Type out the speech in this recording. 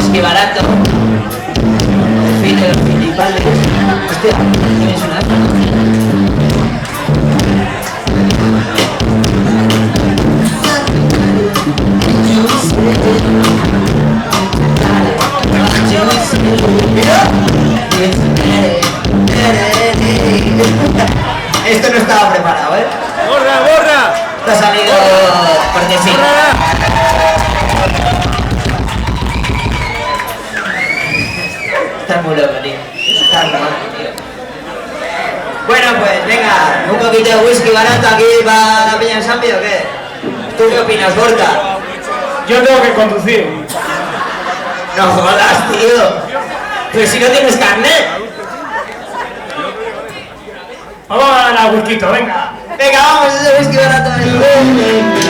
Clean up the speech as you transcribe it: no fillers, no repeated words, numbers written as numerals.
whisky barato. El fin de los principales. Hostia, ¿qué me suena esto, no? Esto no estaba preparado, ¿eh? ¡Borra, borra! Te ha salido porque sí. Estás muy loco, tío. Estás loco, tío. Bueno, pues venga, un poquito de whisky barato aquí para la Peña en Sampi, ¿o qué? ¿Tú qué opinas, Gorka? Yo tengo que conducir. No jodas, tío. Pero si no tienes carnet. Vamos a dar a whisky, venga. Venga, vamos, ese whisky barato ahí.